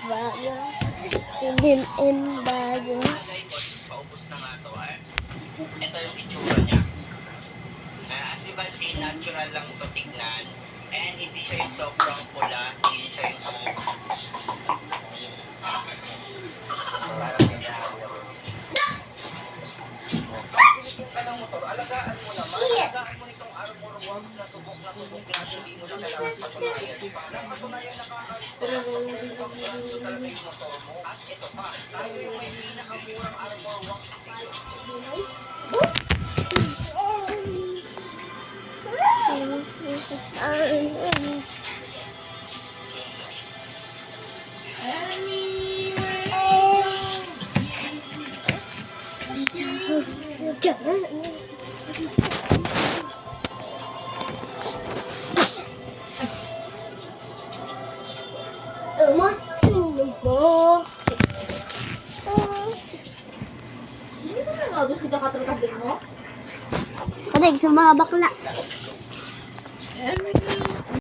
Bago. In bago. Paubos na nga to eh. Ito yung itsura niya. As you can see, natural lang ito tignan. And hindi siya yung sobrang pula. Hindi siya yung alagaan mo naman. Alagaan mo nitong Armor Wax na subok na hindi mo na kailangan patunayan. Para patunayan nakakaalis ko na talaga yung motor mo. At ito pa, tayo yung may pinakamurang Armor Wax dito. Kadeg sa mga bakla.